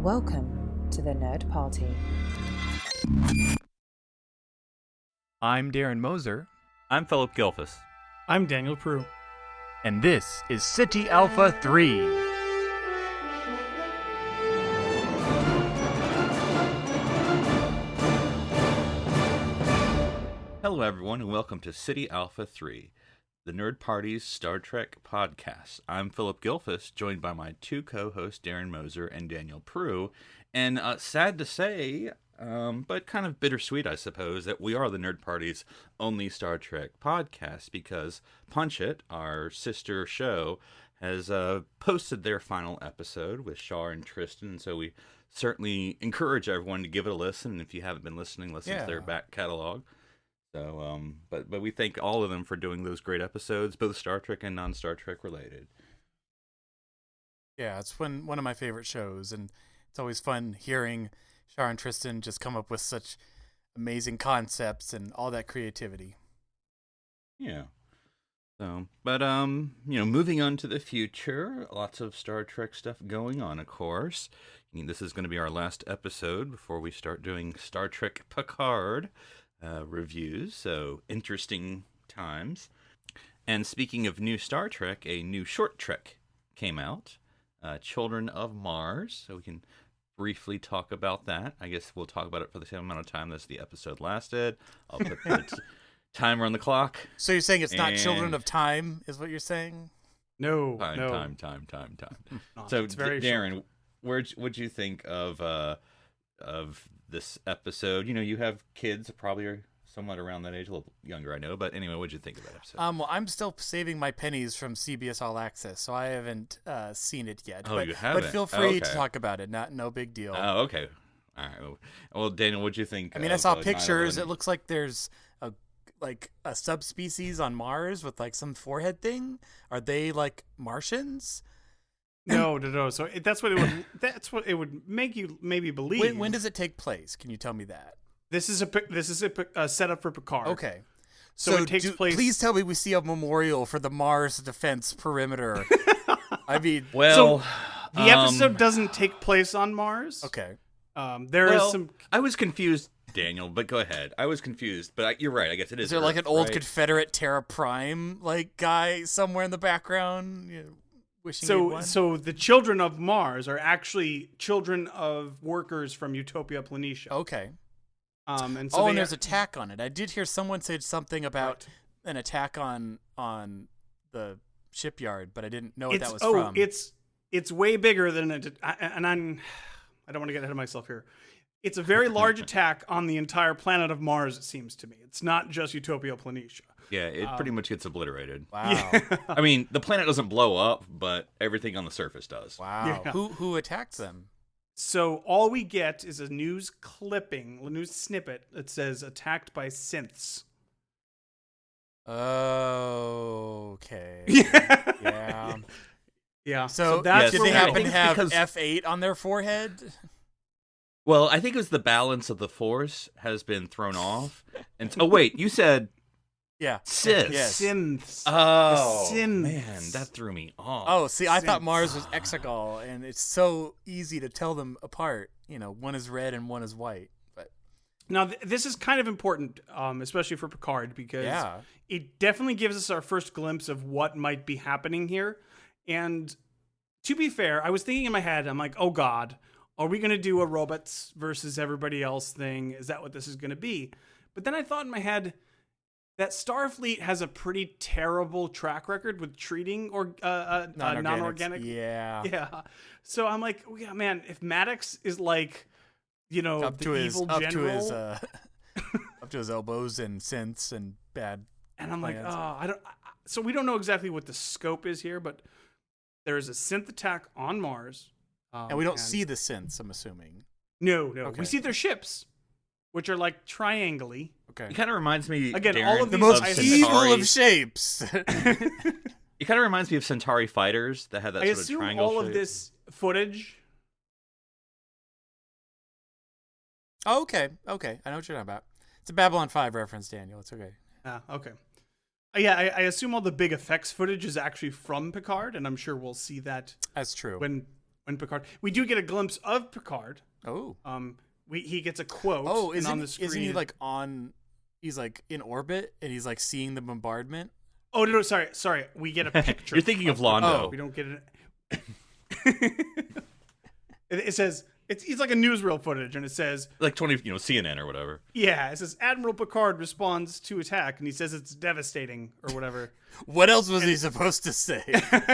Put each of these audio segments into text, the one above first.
Welcome to the Nerd Party. I'm Darren Moser. I'm Philip Gilfus. I'm Daniel Prue. And this is City Alpha 3. Hello, everyone, and welcome to City Alpha 3, the Nerd Party's Star Trek podcast. I'm Philip Gilfus, joined by my two co-hosts, Darren Moser and Daniel Prue. And sad to say, but kind of bittersweet, I suppose, that we are the Nerd Party's only Star Trek podcast, because Punch It, our sister show, has posted their final episode with Shar and Tristan, and so we certainly encourage everyone to give it a listen, and if you haven't been listening, listen to their back catalog. So, but we thank all of them for doing those great episodes, both Star Trek and non-Star Trek related. Yeah, it's one of my favorite shows, and it's always fun hearing Shar and Tristan just come up with such amazing concepts and all that creativity. Yeah. So, but moving on to the future, lots of Star Trek stuff going on, of course. This is going to be our last episode before we start doing Star Trek Picard reviews, so interesting times. And speaking of new Star Trek, a new short trek came out, Children of Mars, so we can briefly talk about that. I guess we'll talk about it for the same amount of time as the episode lasted. I'll put the timer on the clock. So you're saying it's not Children of Time, is what you're saying? No. Time. So, it's very Darren, what'd you think of this episode? You know, you have kids, probably are somewhat around that age, a little younger, I know. But anyway, what'd you think of that episode? Well, I'm still saving my pennies from CBS All Access, so I haven't seen it yet. Oh, but, you haven't? But feel free to talk about it. No big deal. Oh, okay. All right. Well, Daniel, what'd you think? I mean, I saw pictures. It looks like there's a subspecies on Mars with like some forehead thing. Are they like Martians? No. So that's what it would make you maybe believe. When does it take place? Can you tell me that? This is a setup for Picard. Okay. So it takes place. Please tell me we see a memorial for the Mars defense perimeter. I mean, the episode doesn't take place on Mars. Okay. Is some. I was confused, Daniel, but go ahead. I was confused, but you're right. I guess it is. Is there like Earth, an old right? Confederate Terra Prime like guy somewhere in the background? Wishing he'd won? So the children of Mars are actually children of workers from Utopia Planitia. Okay. And there's attack on it. I did hear someone say something about an attack on the shipyard, but I didn't know what that was from. It's way bigger than it. And I don't want to get ahead of myself here. It's a very large attack on the entire planet of Mars, it seems to me. It's not just Utopia Planitia. Yeah, it pretty much gets obliterated. Wow. Yeah. I mean, the planet doesn't blow up, but everything on the surface does. Wow. Yeah. Who attacked them? So all we get is a news snippet that says attacked by synths. Okay. Yeah. Yeah. So that's did where they we happen go. to have because- F8 on their forehead? Well, I think it was the balance of the Force has been thrown off. And wait, you said Yeah. Sith. Yes. Synths. Oh, Synths. man, that threw me off. Oh, see, I thought Synths. Mars was Exegol, and it's so easy to tell them apart. One is red and one is white. But Now, this is kind of important, especially for Picard, because it definitely gives us our first glimpse of what might be happening here. And to be fair, I was thinking in my head, I'm like, oh God, are we going to do a robots versus everybody else thing? Is that what this is going to be? But then I thought in my head that Starfleet has a pretty terrible track record with treating non-organic. Yeah. Yeah. So I'm like, oh, yeah, man, if Maddox is like, Up the to evil general. up to his elbows in synths and bad. And I'm like, plans. so we don't know exactly what the scope is here, but there is a synth attack on Mars. And we don't see the synths, I'm assuming. No. Okay. We see their ships, which are like triangle-y. Okay. It kind of reminds me, Again, Darren, all of The these most I evil Centauri. of shapes. It kind of reminds me of Centauri fighters that had that I sort of assume triangle all shape. of this footage. Oh, okay. I know what you're talking about. It's a Babylon 5 reference, Daniel. It's okay. Okay. Yeah, I assume all the big effects footage is actually from Picard, and I'm sure we'll see that That's true. when when Picard. We do get a glimpse of Picard. Oh. He gets a quote. Oh, on the screen. Isn't he like on? He's like in orbit, and he's like seeing the bombardment. Oh no! Sorry. We get a picture. You're thinking of Londo. Oh. We don't get it. It says it's like a newsreel footage, and it says like 20, CNN or whatever. Yeah, it says Admiral Picard responds to attack, and he says it's devastating or whatever. What else was he supposed to say?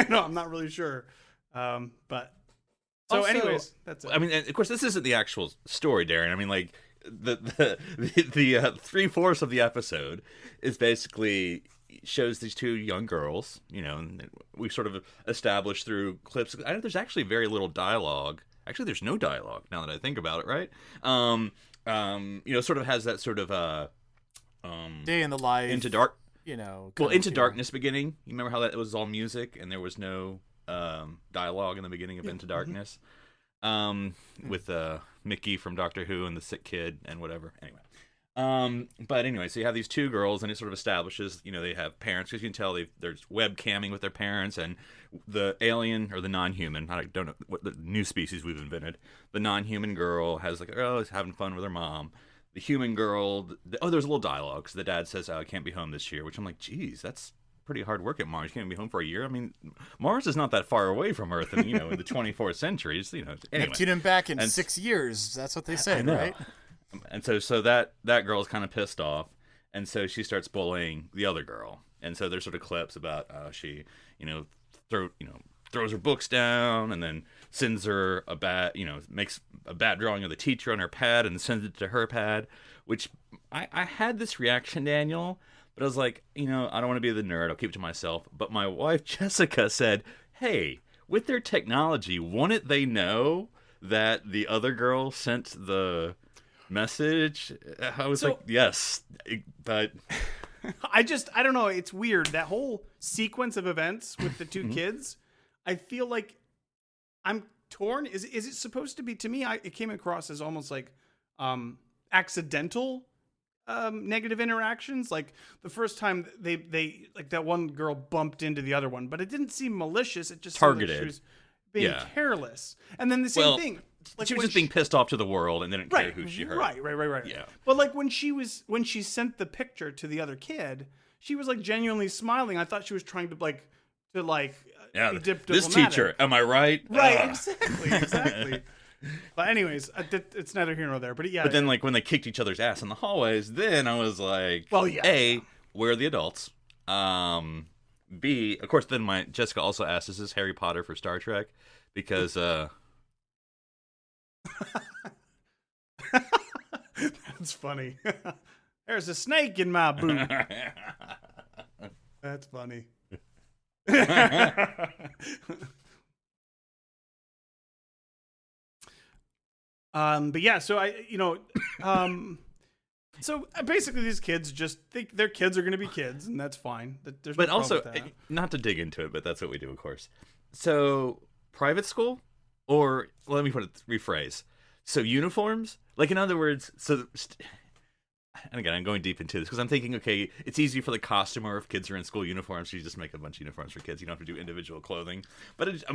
No, I'm not really sure. But so, also, anyways, that's it. I mean, of course, this isn't the actual story, Darren. I mean, like the 3/4 of the episode is basically shows these two young girls. And we sort of established through clips. I know there's actually very little dialogue. Actually, there's no dialogue now that I think about it. Right? Sort of has that sort of day in the life into dark. Into feel. Darkness beginning. You remember how that was all music and there was no dialogue in the beginning of Into Darkness, with Mickey from Doctor Who and the sick kid and whatever. But anyway, so you have these two girls, and it sort of establishes, they have parents, because you can tell there's webcamming with their parents, and the alien or the non-human, I don't know what the new species we've invented, the non-human girl is having fun with her mom. The human girl, there's a little dialogue. So the dad says, I can't be home this year, which I'm like, geez, that's pretty hard work at Mars. You can't be home for a year. I mean, Mars is not that far away from Earth, and in the 24th century. Anyway. Tune him back in 6 years. That's what they say, right? And so that girl's kind of pissed off, and so she starts bullying the other girl. And so there's sort of clips about she, throws her books down, and then sends her makes a bad drawing of the teacher on her pad and sends it to her pad. Which I had this reaction, Daniel. But I was like, I don't want to be the nerd. I'll keep it to myself. But my wife, Jessica, said, hey, with their technology, wouldn't they know that the other girl sent the message? I was like, yes. But I don't know. It's weird. That whole sequence of events with the two kids, I feel like I'm torn. Is it supposed to be, to me, it came across as almost like accidental negative interactions. Like the first time they like that one girl bumped into the other one, but it didn't seem malicious. It just targeted. Like she was being careless. And then the same thing. Like she was just being pissed off to the world and didn't care who she hurt. Right. Yeah. But like when she sent the picture to the other kid, she was like genuinely smiling. I thought she was trying to be diplomatic. This teacher, am I right? Right, exactly. But anyways, it's neither here nor there. But yeah. But then, like, when they kicked each other's ass in the hallways, then I was like, well, yeah. A, where are the adults? B, of course, then Jessica also asked, is this Harry Potter for Star Trek? Because, That's funny. There's a snake in my boot. That's funny. But yeah, so so basically these kids just think their kids are going to be kids, and that's fine. There's but no also, with that. not to dig into it, but that's what we do, of course. So private school, or let me rephrase. So uniforms, like in other words, and again, I'm going deep into this because I'm thinking, okay, it's easy for the costumer if kids are in school uniforms. You just make a bunch of uniforms for kids. You don't have to do individual clothing. But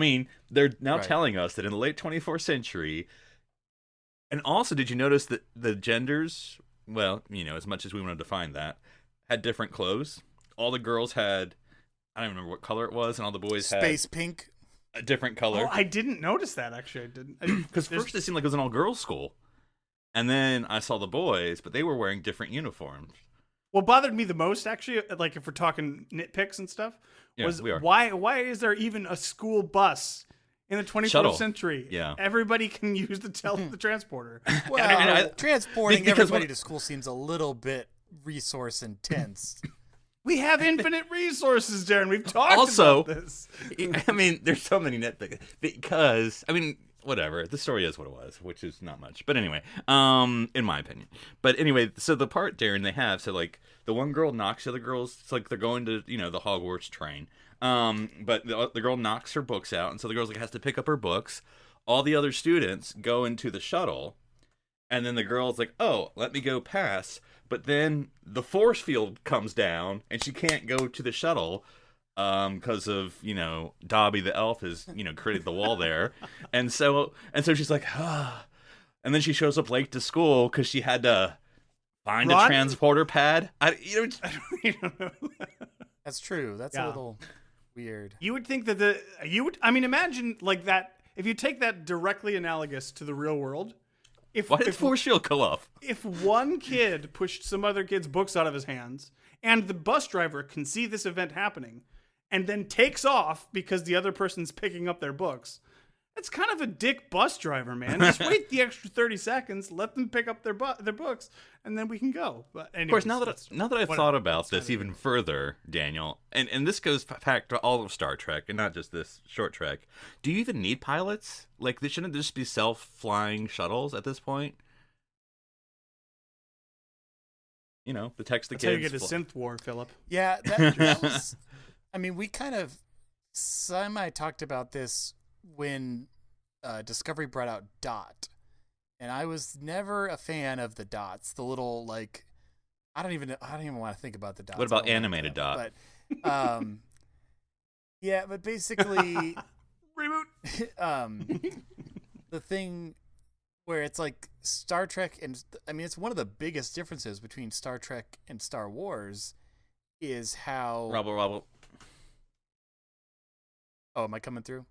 they're now telling us that in the late 24th century. And also, did you notice that the genders, well, as much as we want to define that, had different clothes? All the girls had, I don't remember what color it was, and all the boys had space pink, a different color. Oh, I didn't notice that, actually. I didn't. Because first it seemed like it was an all-girls school. And then I saw the boys, but they were wearing different uniforms. What bothered me the most, actually, like if we're talking nitpicks and stuff, was why is there even a school bus in the 24th century? Yeah. Everybody can use the transporter. Well, transporting everybody to school seems a little bit resource intense. We have infinite resources, Darren. We've talked about this. There's so many nitpicks. Because, whatever. The story is what it was, which is not much. But anyway, in my opinion. But anyway, so the part, Darren, they have, so like the one girl knocks the other girls, it's like they're going to, the Hogwarts train. But the girl knocks her books out, and so the girl has to pick up her books. All the other students go into the shuttle, and then the girl's like, oh, let me go pass. But then the force field comes down, and she can't go to the shuttle because of Dobby the elf has created the wall there, and so she's like, ah, and then she shows up late to school because she had to find a transporter pad. I don't even know. That's true. That's a little weird. You would think that imagine like that if you take that directly analogous to the real world. Why did Force Shield go off? If one kid pushed some other kid's books out of his hands, and the bus driver can see this event happening, and then takes off because the other person's picking up their books, that's kind of a dick bus driver, man. Just wait the extra 30 seconds, let them pick up their books, and then we can go. But anyways, of course, now that I've thought about this even further, Daniel, and this goes back to all of Star Trek and not just this short trek. Do you even need pilots? Like, shouldn't this be self-flying shuttles at this point? The text the That's kids. how you get a synth war, Philip. Yeah, that was. I mean, we kind of talked about this when Discovery brought out Dot. And I was never a fan of the dots, the little I don't even want to think about the dots. What about animated dot? But yeah, but basically reboot. The thing where it's like Star Trek and it's one of the biggest differences between Star Trek and Star Wars is how Robble. Oh, am I coming through?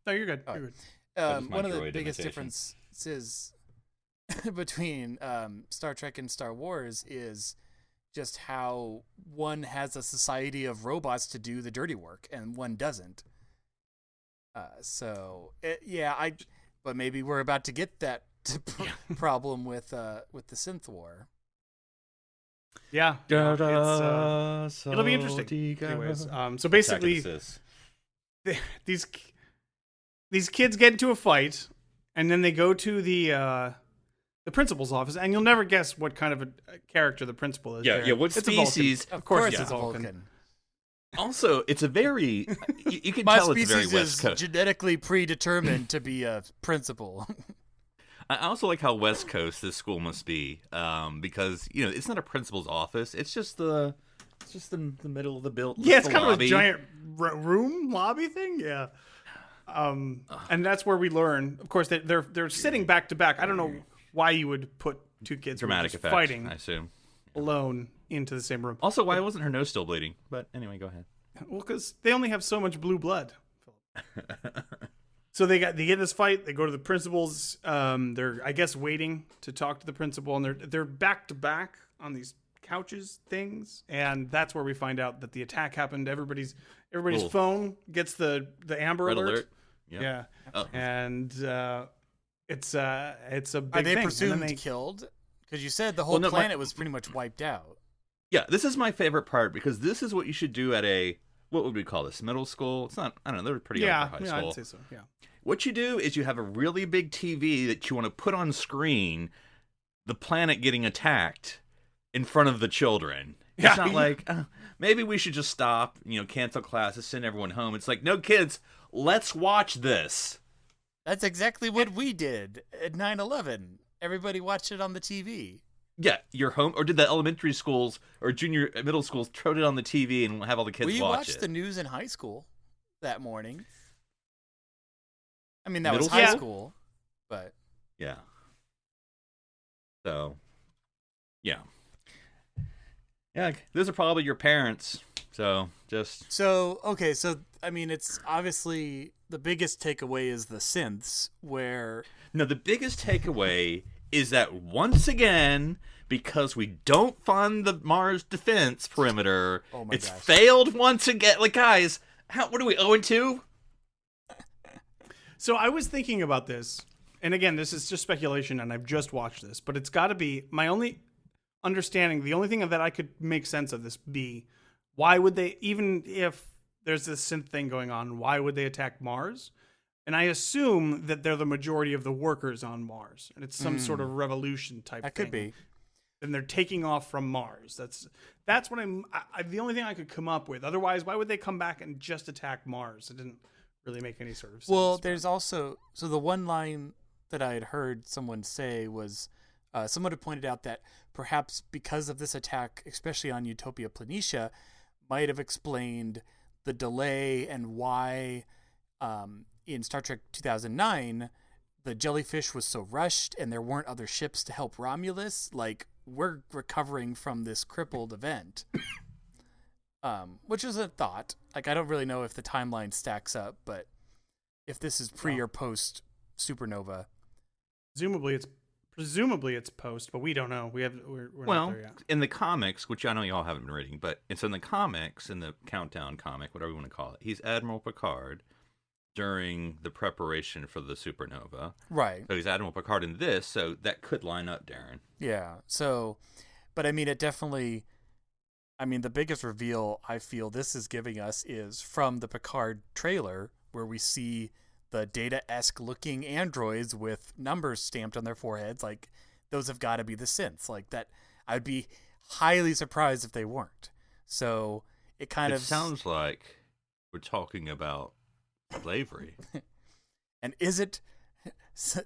No, you're good. Oh. You're good. One of the biggest differences between Star Trek and Star Wars is just how one has a society of robots to do the dirty work and one doesn't. But maybe we're about to get that problem with the synth war. Yeah, it'll be interesting. Anyways, so basically, these kids get into a fight, and then they go to the principal's office, and you'll never guess what kind of a character the principal is. Yeah. What species? Of course, it's a Vulcan. Also, it's a very you can My tell it's very species West is Coast. genetically predetermined to be a principal. I also like how West Coast this school must be, because it's not a principal's office. It's just the middle of the building. Yeah, it's kind of a giant room lobby thing. Yeah. And that's where we learn. Of course, they're sitting back to back. I don't know why you would put two kids dramatic effect, fighting, I assume, alone into the same room. Also, why wasn't her nose still bleeding? But anyway, go ahead. Well, because they only have so much blue blood. So they get in this fight. They go to the principal's. They're, I guess, waiting to talk to the principal, and they're back to back on these couches things, and that's where we find out that the attack happened. Everybody's phone gets the Amber Alert. Yeah. Oh. And it's a big thing. Are they presumed killed? Because you said the whole planet was pretty much wiped out. Yeah, this is my favorite part because this is what you should do at what would we call this? Middle school? It's not. I don't know. They're pretty young for high school. I'd say so. Yeah. What you do is you have a really big TV that you want to put on screen, the planet getting attacked in front of the children. It's not like maybe we should just stop, cancel classes, send everyone home. It's like, no, kids, let's watch this. That's exactly what we did at 9/11. Everybody watched it on the TV. Yeah, your home, or did the elementary schools or middle schools throw it on the TV and have all the kids watch it? We watched the news in high school that morning. I mean, that Middle was high school, but yeah. So, yeah. Yeah, those are probably your parents. So, okay. So, I mean, it's obviously the biggest takeaway is the synths, where... No, the biggest takeaway is that once again, because we don't fund the Mars defense perimeter, it's failed once again. Like, guys, what are we, 0-2? So I was thinking about this, and again, this is just speculation, and I've just watched this, but it's got to be my only understanding. The only thing that I could make sense of this be, why would they, even if there's this synth thing going on, why would they attack Mars? And I assume that they're the majority of the workers on Mars, and it's some sort of revolution type thing. That could be. And they're taking off from Mars. That's what the only thing I could come up with. Otherwise, why would they come back and just attack Mars? It didn't really make any sort of sense. Well, there's also, so the one line that I had heard someone say was, someone had pointed out that perhaps because of this attack, especially on Utopia Planitia, might have explained the delay and why in Star Trek 2009 the jellyfish was so rushed and there weren't other ships to help Romulus. Like, we're recovering from this crippled event. Which is a thought. Like, I don't really know if the timeline stacks up, but if this is pre or post supernova. Presumably it's post, but we don't know. We're well, not there yet. In the comics, which I know y'all haven't been reading, but it's in the comics, in the Countdown comic, whatever you want to call it, he's Admiral Picard during the preparation for the supernova. Right. So he's Admiral Picard in this, so that could line up, Darren. Yeah. So, but I mean, it definitely, I mean, the biggest reveal I feel this is giving us is from the Picard trailer, where we see the Data-esque looking androids with numbers stamped on their foreheads. Like, those have got to be the synths. Like, that, I'd be highly surprised if they weren't. So it kind of sounds like we're talking about slavery. And is it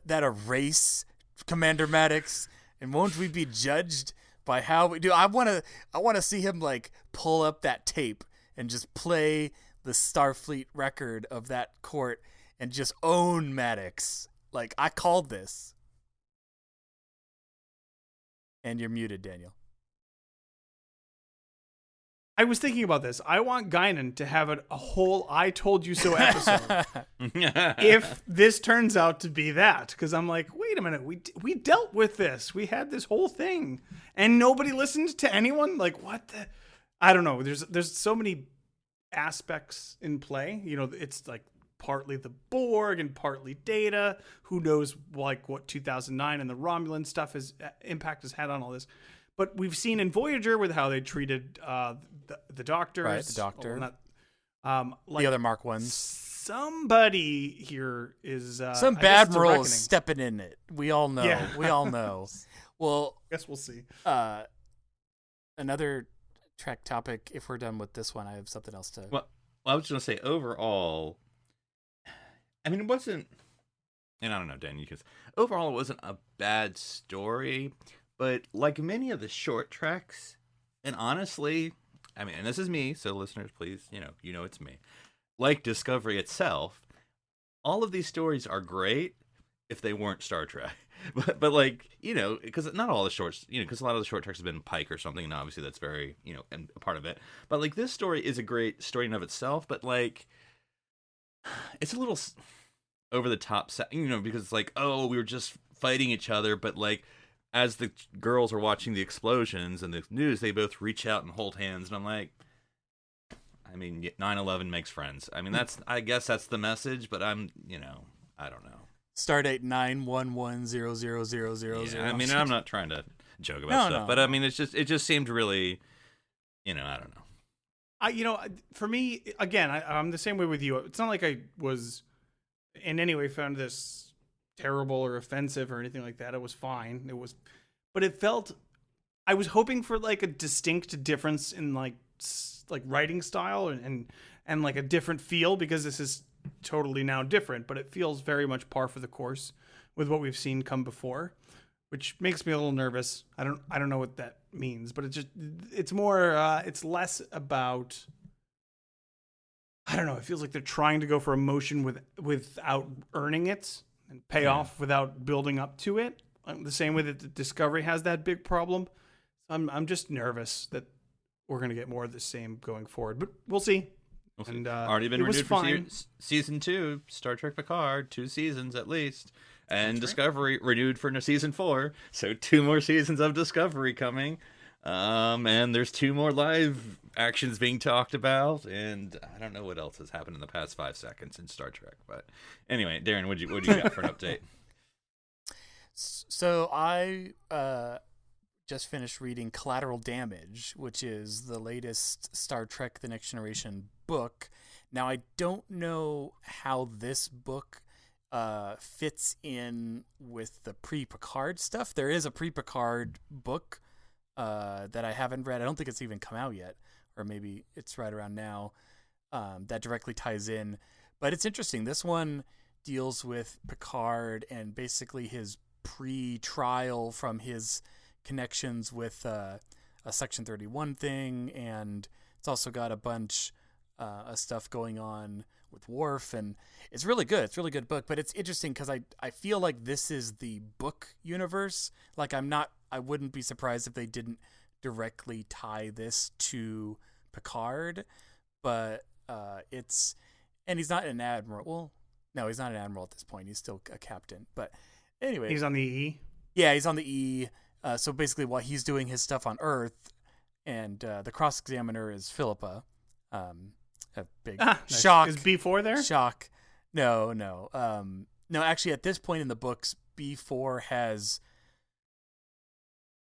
that a race, Commander Maddox? And won't we be judged by how we do? I want to see him like pull up that tape and just play the Starfleet record of that court and just own Maddox. Like, I called this. And you're muted, Daniel. I was thinking about this. I want Guinan to have a whole I Told You So episode. If this turns out to be that. Because I'm like, wait a minute. We dealt with this. We had this whole thing. And nobody listened to anyone? Like, what the? I don't know. There's so many aspects in play. You know, it's like partly the Borg and partly Data. Who knows, like, what 2009 and the Romulan stuff impact has had on all this. But we've seen in Voyager with how they treated the doctors. Right, the Doctor. Like the other Mark ones. Somebody here is... Some bad roles stepping in it. We all know. Yeah. We all know. Well... Guess we'll see. Another Trek topic, if we're done with this one, I have something else to... Well, I was just going to say, overall... I mean, it wasn't... And I don't know, Dan, because overall it wasn't a bad story... But like many of the short treks, and honestly, I mean, and this is me, so listeners, please, you know it's me. Like Discovery itself, all of these stories are great if they weren't Star Trek. But like, because not all the shorts, because a lot of the short treks have been Pike or something, and obviously that's very, and a part of it. But like, this story is a great story in of itself, but like, it's a little over the top, because it's like, oh, we were just fighting each other, but like, as the girls are watching the explosions and the news, they both reach out and hold hands. And I'm like, I mean, 9/11 makes friends. I mean, I guess that's the message, but I don't know. Stardate 9110000. Yeah, I mean, I'm not trying to joke about stuff, but I mean, it just seemed really, I don't know. For me, again, I'm the same way with you. It's not like I was in any way found this terrible or offensive or anything like that. It was fine. But it felt, I was hoping for like a distinct difference in like writing style and like a different feel, because this is totally now different, but it feels very much par for the course with what we've seen come before, which makes me a little nervous. I don't know what that means, but it's more, it's less about, I don't know. It feels like they're trying to go for emotion without earning it, and pay off without building up to it. The same way that the Discovery has that big problem. I'm just nervous that we're going to get more of the same going forward, but we'll see. And already been renewed for season 2, Star Trek Picard, 2 seasons at least, and Discovery renewed for season 4, so 2 more seasons of Discovery coming. And there's 2 more live actions being talked about, and I don't know what else has happened in the past 5 seconds in Star Trek. But anyway, Darren, what do you got for an update? So I just finished reading Collateral Damage, which is the latest Star Trek The Next Generation book. Now, I don't know how this book fits in with the pre-Picard stuff. There is a pre-Picard book that I haven't read. I don't think it's even come out yet, or maybe it's right around now, that directly ties in. But it's interesting. This one deals with Picard and basically his pre-trial from his connections with a Section 31 thing, and It's also got a bunch of stuff going on with Worf, and it's really good. It's a really good book, but it's interesting because I feel like this is the book universe. Like I wouldn't be surprised if they didn't directly tie this to Picard, but and he's not an admiral. Well, no, he's not an admiral at this point. He's still a captain. But anyway, he's on the E. Yeah, he's on the E. So basically, while he's doing his stuff on Earth, and the cross examiner is Philippa. A big shock. Is B4 there? Shock. No. No, actually, at this point in the books, B4 has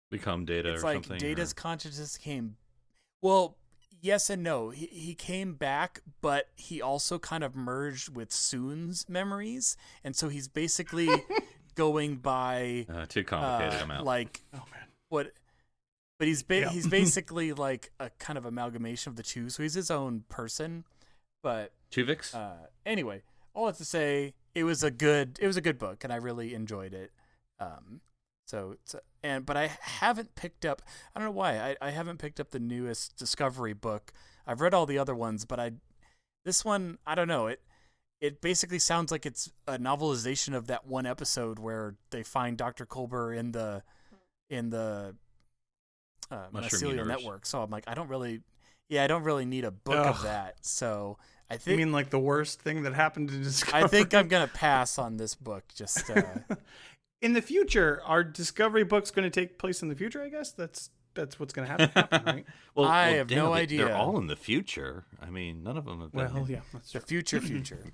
become Data or like something. Data's consciousness came. Well, yes and no. He came back, but he also kind of merged with Soon's memories, and so he's basically going by too complicated. I'm out. Oh man, what? But he's basically like a kind of amalgamation of the two, so he's his own person. But Tuvix. Anyway, all I have to say, it was a good book, and I really enjoyed it. But I haven't picked up. I don't know why I haven't picked up the newest Discovery book. I've read all the other ones, but this one I don't know. It basically sounds like it's a novelization of that one episode where they find Dr. Culber in the Mycelial network. So I'm like, I don't really need a book of that. So I think you mean like the worst thing that happened to Discovery? I think I'm gonna pass on this book. Just in the future, are Discovery books going to take place in the future? I guess that's what's going to happen, right? well, I have no idea. They're all in the future. I mean, none of them have been. Well, yeah, that's the true. future.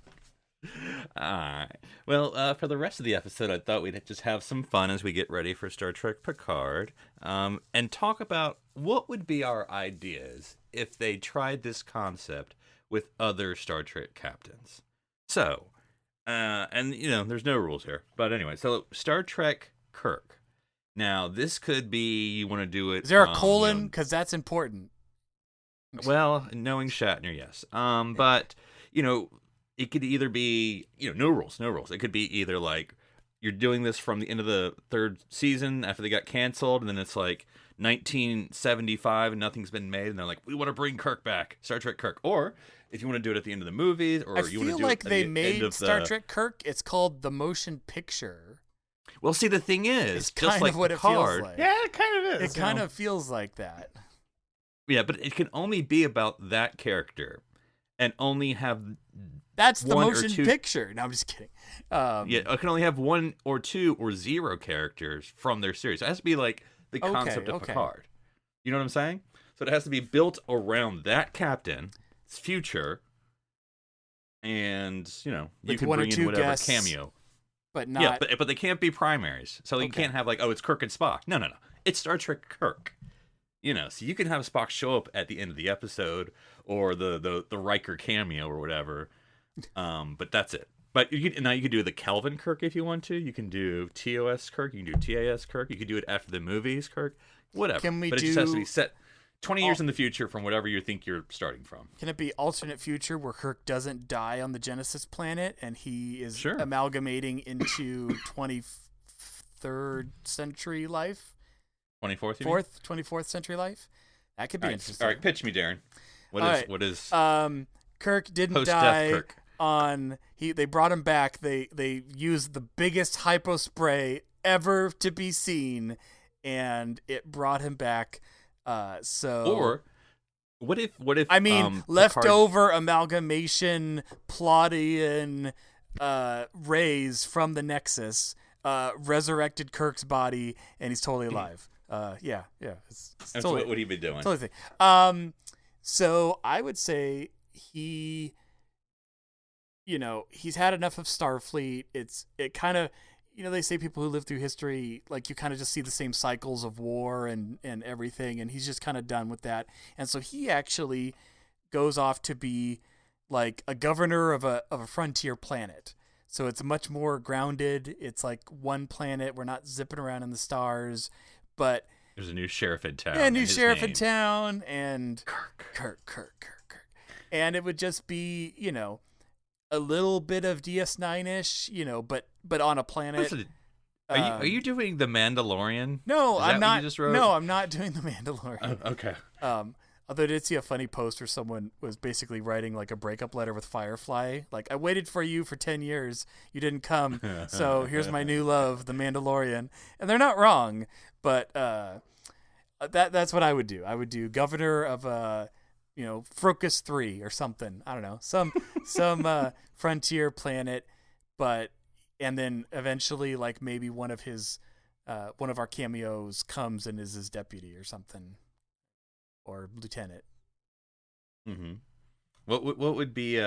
All right. Well, for the rest of the episode, I thought we'd just have some fun as we get ready for Star Trek Picard, and talk about what would be our ideas if they tried this concept with other Star Trek captains. So, and there's no rules here, but anyway, so Star Trek Kirk. Now, this could be you want to do it. Is there a colon? Because that's important. Well, knowing Shatner, yes. But it could either be, no rules. It could be either like you're doing this from the end of the third season after they got canceled, and then it's like 1975 and nothing's been made, and they're like, we want to bring Kirk back, Star Trek Kirk. Or if you want to do it at the end of the movies, or you want to do like it at they the made end of Star Trek Kirk. It's called the motion picture. Well, see, the thing is, it's just kind like of what Picard, it feels like. Yeah, it kind of is. It kind of feels like that. Yeah, but it can only be about that character, and only have. That's the motion 2 picture. No, I'm just kidding. It can only have 1 or 2 or 0 characters from their series. It has to be like the concept of Picard. You know what I'm saying? So it has to be built around that captain's future, and you can bring in whatever cameo. But not. Yeah, but they can't be primaries. So you can't have like, it's Kirk and Spock. No. It's Star Trek Kirk. So you can have Spock show up at the end of the episode, or the Riker cameo or whatever. But that's it. But you could do the Kelvin Kirk if you want to. You can do TOS Kirk. You can do TAS Kirk. You could do it after the movies Kirk. Whatever. But it just has to be set 20 years in the future from whatever you think you're starting from. Can it be alternate future where Kirk doesn't die on the Genesis planet and he is amalgamating into 23rd century life? 24th? 24th century life? That could be interesting. All right, pitch me, Darren. What is Kirk didn't post-death die Kirk? They brought him back. They used the biggest hypo spray ever to be seen, and it brought him back. Or what if I mean leftover amalgamation Palladian rays from the Nexus resurrected Kirk's body, and he's totally alive. It's totally, what would he be doing? Totally. So I would say he's had enough of Starfleet. It kind of, they say people who live through history, like you kind of just see the same cycles of war and everything, and he's just kind of done with that. And so he actually goes off to be like a governor of a frontier planet. So it's much more grounded. It's like one planet. We're not zipping around in the stars, but there's a new sheriff in town. Yeah, new sheriff in town, and Kirk. And it would just be, a little bit of DS9-ish, but on a planet. Listen, are you doing The Mandalorian? No, I'm not. You just wrote? No, I'm not doing The Mandalorian. Okay. Although I did see a funny post where someone was basically writing like a breakup letter with Firefly. Like, I waited for you for 10 years. You didn't come. So here's my new love, the Mandalorian. And they're not wrong, but that's what I would do. I would do governor of Frocus 3 or something. I don't know. Some frontier planet, and then eventually like maybe one of our cameos comes and is his deputy or something. Or lieutenant. Mm-hmm. What would be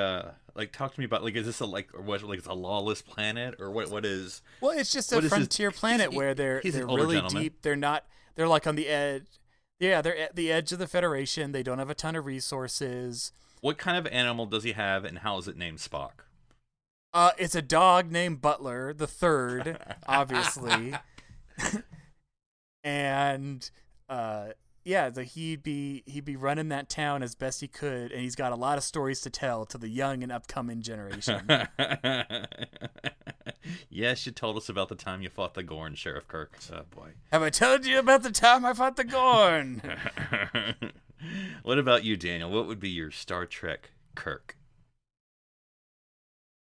like? Talk to me about like, is this it's a lawless planet or what is? Well, it's just a frontier planet where they're really deep. They're like on the edge. Yeah, they're at the edge of the Federation. They don't have a ton of resources. What kind of animal does he have, and how is it named Spock? It's a dog named Butler the Third, obviously, and yeah, he'd be running that town as best he could, and he's got a lot of stories to tell to the young and upcoming generation. Yes, you told us about the time you fought the Gorn, Sheriff Kirk. Oh boy, have I told you about the time I fought the Gorn? What about you, Daniel? What would be your Star Trek Kirk?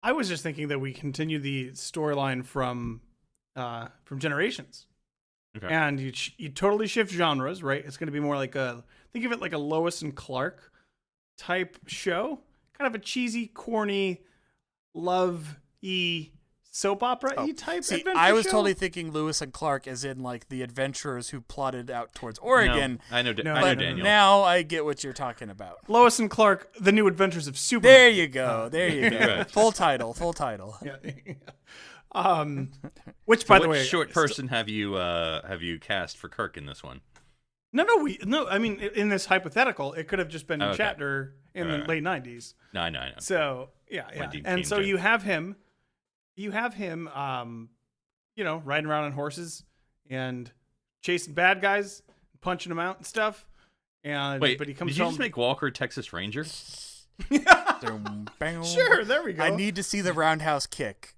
I was just thinking that we continue the storyline from Generations. Okay. And you totally shift genres, right? It's going to be more like think of it like a Lois and Clark type show, kind of a cheesy, corny, love-y soap opera-y type adventure I was show. totally thinking Lewis and Clark as in like the adventurers who plotted out towards Oregon. No, I know Daniel. Now I get what you're talking about. Lois and Clark, The New Adventures of Superman. There you go. There you go. Right. Full title. Yeah. Which, by the way, short person have you cast for Kirk in this one? No. I mean, in this hypothetical, it could have just been Shatner in the late '90s. No, I know. So yeah. And so you have him, riding around on horses and chasing bad guys, punching them out and stuff. And wait, but he comes did you home. just make Walker a Texas Ranger? Sure, there we go. I need to see the roundhouse kick.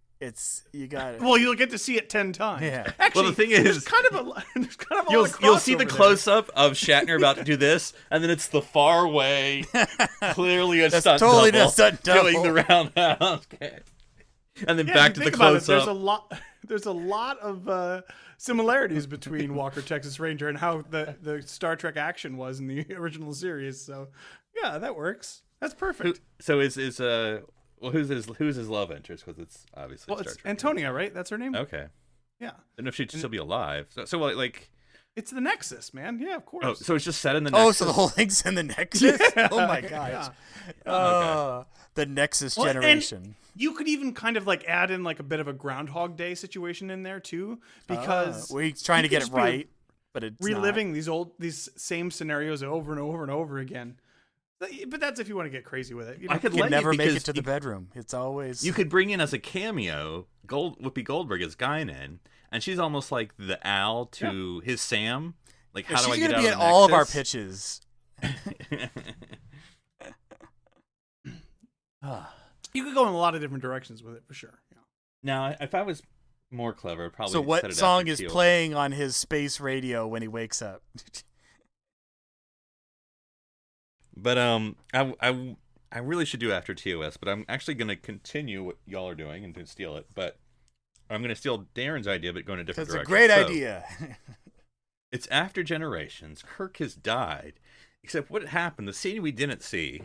You got it. Well, you'll get to see it 10 times. Yeah. well, Actually, the thing is, there's kind of a you'll see the close up of Shatner about to do this, and then it's the far way, clearly a stunt totally double, a stunt double doing the roundhouse, and then back to the close up. There's a lot of similarities between Walker Texas Ranger and how the Star Trek action was in the original series. So yeah, that works. That's perfect. Who's his love interest? Because it's obviously Star it's Trek. Antonia, right? That's her name. Okay. Yeah. I don't know if she'd still be alive. So like. It's the Nexus, man. Yeah, of course. Oh, so it's just set in the Nexus? Oh, so the whole thing's in the Nexus? Oh, my gosh. Okay. The Nexus generation. You could even kind of like add in like a bit of a Groundhog Day situation in there, too, because... we're trying to get it right, but it's reliving these same scenarios over and over and over again. But that's if you want to get crazy with it. I could never make it to the bedroom. It's always... You could bring in as a cameo Whoopi Goldberg as Guinan, and she's almost like the Al to his Sam. Like, how do I get out of the Nexus? She's going to be in all of our pitches. You could go in a lot of different directions with it, for sure. Yeah. Now, if I was more clever, I'd probably So what set it song is Teal. playing on his space radio when he wakes up? But I really should do after TOS, but I'm actually going to continue what y'all are doing and to steal it. But I'm going to steal Darren's idea, but go in a different direction. That's a great idea. It's after Generations. Kirk has died. Except what happened, the scene we didn't see,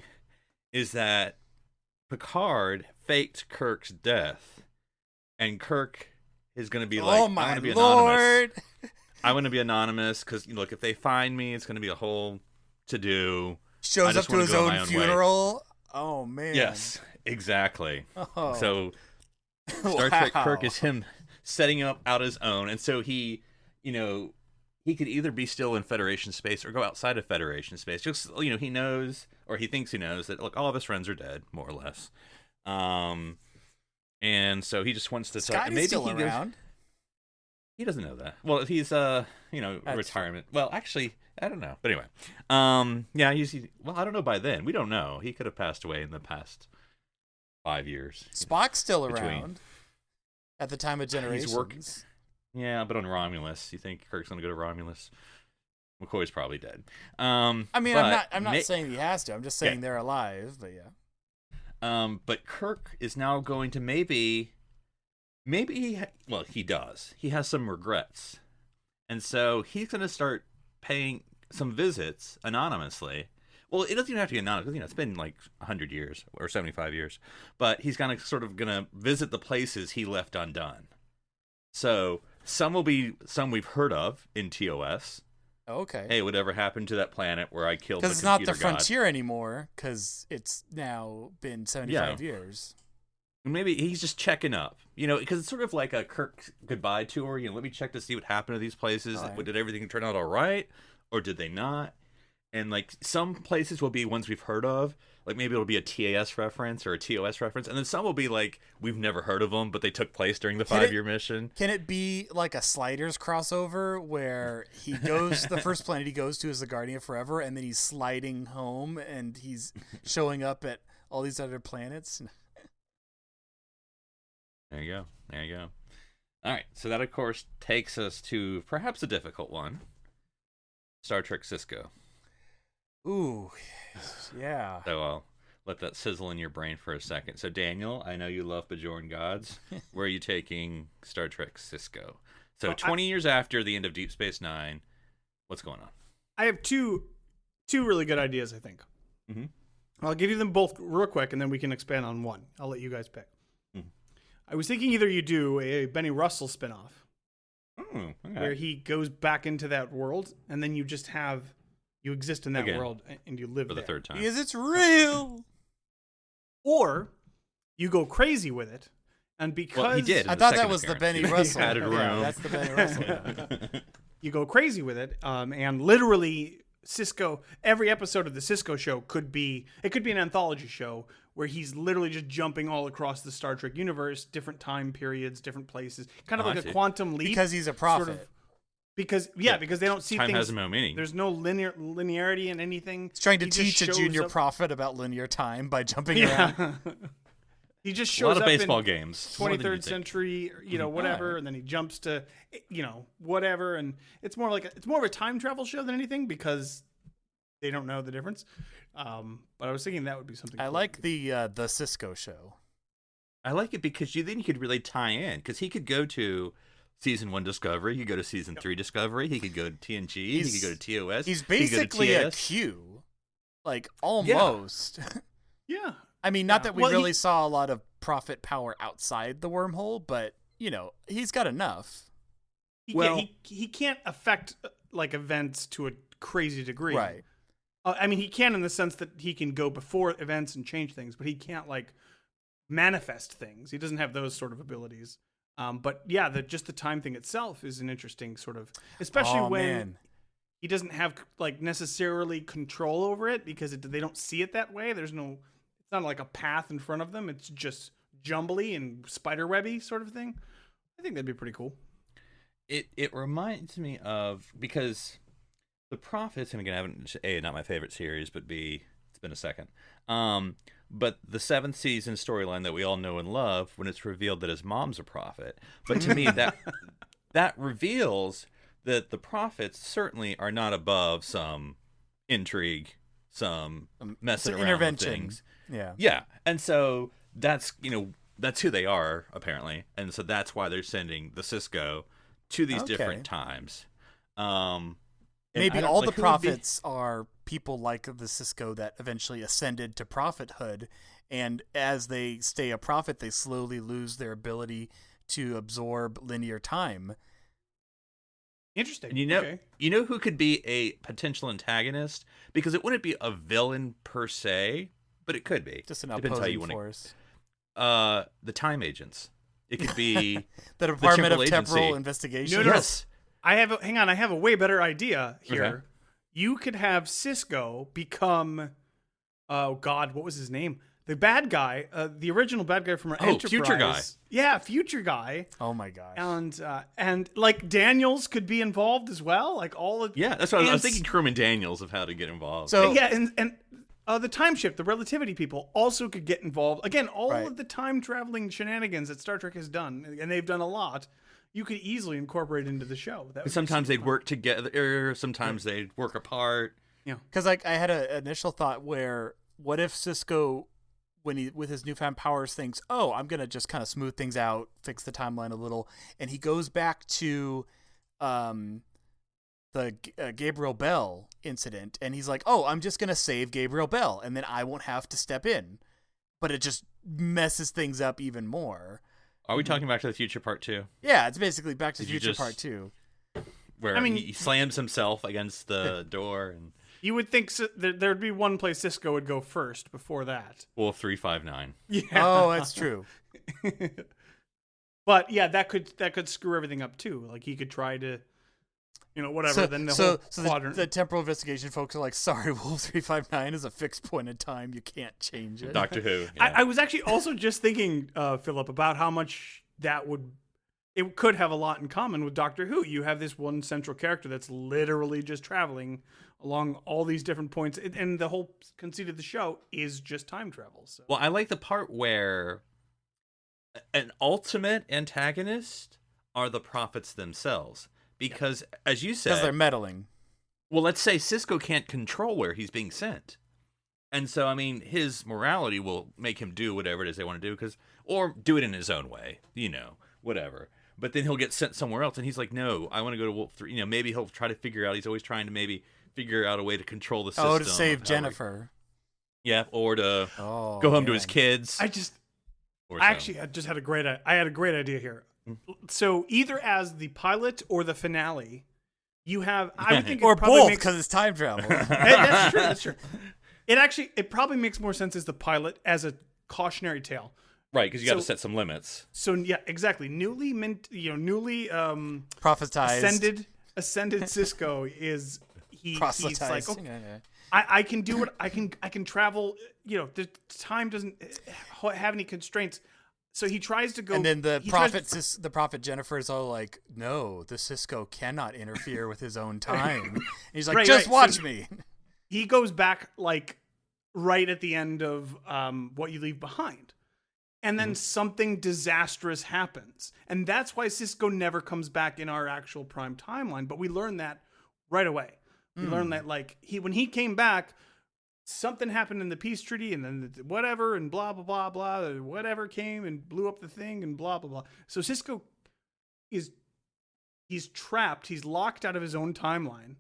is that Picard faked Kirk's death, and Kirk is going to be like, "Oh my I want to be Lord. Anonymous. I want to be anonymous because look, if they find me, it's going to be a whole to do." Shows up to his own funeral. Way. Oh man. Yes, exactly. Oh. So Star Trek Kirk is him setting up out his own, and so he could either be still in Federation space or go outside of Federation space. Just he knows, or he thinks he knows that look, all of his friends are dead, more or less. And so he just wants to talk. Maybe still around. He doesn't know that. Well, he's retirement. Well, actually, I don't know. But anyway, yeah, I don't know by then. We don't know. He could have passed away in the past 5 years. Spock's still around at the time of Generations. He's working. Yeah, but on Romulus. You think Kirk's going to go to Romulus? McCoy's probably dead. I mean, I'm not saying he has to. I'm just saying they're alive. But yeah. But Kirk is now going to maybe, well, he does. He has some regrets, and so he's going to start paying some visits anonymously. Well, it doesn't even have to be anonymous, because, it's been like 100 years or 75 years. But he's going to visit the places he left undone. So some will be some we've heard of in TOS. Okay. Hey, whatever happened to that planet where I killed the computer god? Because it's not the frontier anymore, because it's now been 75 years. Maybe he's just checking up, because it's sort of like a Kirk goodbye tour. Let me check to see what happened to these places. Right. Did everything turn out all right, or did they not? And like some places will be ones we've heard of, like maybe it'll be a TAS reference or a TOS reference, and then some will be like we've never heard of them, but they took place during the 5-year mission. Can it be like a Sliders crossover where he goes, the first planet he goes to is the Guardian of Forever, and then he's sliding home and he's showing up at all these other planets? There you go. All right, so that of course takes us to perhaps a difficult one, Star Trek Sisko. Ooh, yeah. So I'll let that sizzle in your brain for a second. So Daniel, I know you love Bajorn Gods. Where are you taking Star Trek Sisko? So 20 years after the end of Deep Space Nine, what's going on? I have two really good ideas, I think. Mm-hmm. I'll give you them both real quick, and then we can expand on one. I'll let you guys pick. Mm-hmm. I was thinking either you do a Benny Russell spinoff, okay, where he goes back into that world, and then you just have... You exist in that world and you live for the third time. Because it's real. Or you go crazy with it, and because he did. I thought that was the Benny Russell. Padded room. Yeah, that's the Benny Russell. Yeah. You go crazy with it, and literally Sisko. Every episode of the Sisko show could be an anthology show where he's literally just jumping all across the Star Trek universe, different time periods, different places, kind of like a quantum leap. Because he's a prophet. Sort of, because they don't see time things. Has no meaning. There's no linearity in anything. He's trying to teach a junior prophet about linear time by jumping around. He just shows a lot of up baseball in games, 23rd century, whatever, and then he jumps to, whatever, and it's more of a time travel show than anything because they don't know the difference. But I was thinking that would be something. I like the Sisko show. I like it because then you could really tie in, because he could go to Season 1 Discovery, he could go to Season 3 Discovery, he could go to TNG, he could go to TOS. He's basically a Q. Like, almost. Yeah. I mean, not that we really saw a lot of prophet power outside the wormhole, but, he's got enough. He can't affect, events to a crazy degree. Right. He can in the sense that he can go before events and change things, but he can't, manifest things. He doesn't have those sort of abilities. But yeah, just the time thing itself is an interesting sort of, especially when he doesn't have necessarily control over it because they don't see it that way. It's not like a path in front of them. It's just jumbly and spiderwebby sort of thing. I think that'd be pretty cool. It reminds me of, because the Prophets, and again, A, not my favorite series, but B, it's been a second. But the 7th season storyline that we all know and love, when it's revealed that his mom's a prophet. But to me, that reveals that the prophets certainly are not above some intrigue, some messing around with things. Yeah. And so that's who they are, apparently. And so that's why they're sending the Sisko to these different times. Maybe all the prophets are people like the Sisko that eventually ascended to prophethood, and as they stay a prophet, they slowly lose their ability to absorb linear time. Interesting. And you know who could be a potential antagonist? Because it wouldn't be a villain per se, but it could be. Just an opposing force. The time agents. It could be the Department of Temporal Investigation. No. Yes. I have a way better idea here. Okay. You could have Sisko become, oh God, what was his name? The bad guy, the original bad guy from Enterprise. Future guy. Yeah, future guy. Oh my gosh. And Daniels could be involved as well. Yeah, that's what I was thinking. Crewman Daniels of how to get involved. So yeah, and the time shift, the relativity people also could get involved. Again, all Right. of the time traveling shenanigans that Star Trek has done, and they've done a lot, you could easily incorporate into the show. That would be Sometimes super they'd fun. work together, sometimes they'd work apart. Because like I had an initial thought where, what if Sisko, when he with his newfound powers, thinks, "Oh, I'm gonna just kind of smooth things out, fix the timeline a little," and he goes back to, the Gabriel Bell incident, and he's like, "Oh, I'm just gonna save Gabriel Bell, and then I won't have to step in," but it just messes things up even more. Are we talking Back to the Future Part 2? Yeah, it's basically Back to the Did you Future just- Part 2. Where I mean- he slams himself against the door and... You would think there'd be one place Sisko would go first before that. Well, 359. Yeah. Oh, that's true. But yeah, that could screw everything up too. Like he could try to, whatever. Then the whole quadrant. The temporal investigation folks are like, "Sorry, Wolf 359 is a fixed point in time. You can't change it." Doctor Who. Yeah. I was actually also just thinking, Philip, about how much it could have a lot in common with Doctor Who. You have this one central character that's literally just traveling along all these different points, and the whole conceit of the show is just time travel. So. Well, I like the part where an ultimate antagonist are the prophets themselves. Because, as you said... Because they're meddling. Well, let's say Sisko can't control where he's being sent. And so, I mean, his morality will make him do whatever it is they want to do, or do it in his own way, whatever. But then he'll get sent somewhere else, and he's like, "No, I want to go to Wolf 3." Maybe he'll try to figure out, he's always trying to maybe figure out a way to control the system. Oh, to save Jennifer. Yeah, or to Oh, go home to man. his kids. I just had a great idea here. So either as the pilot or the finale, you have, I would think, Or it probably both, makes, because it's time travel. that's true. It probably makes more sense as the pilot, as a cautionary tale. Right, because you got to So- set some limits. So yeah, exactly. Newly Prophetized. ascended Sisko is he's Proselytized. like, okay, Okay. I can do it. I can travel. The time doesn't have any constraints. So he tries to go. And then the he tries prophet Jennifer is all like, "No, the Sisko cannot interfere with his own time." And he's like, Right, "Just right. watch So- me." he goes back like right at the end of What You Leave Behind. And then something disastrous happens. And that's why Sisko never comes back in our actual prime timeline. But we learn that right away. We learn that when he came back, something happened in the peace treaty, and then whatever, and blah, blah, blah, blah, whatever came and blew up the thing, and blah, blah, blah. So Sisko he's trapped. He's locked out of his own timeline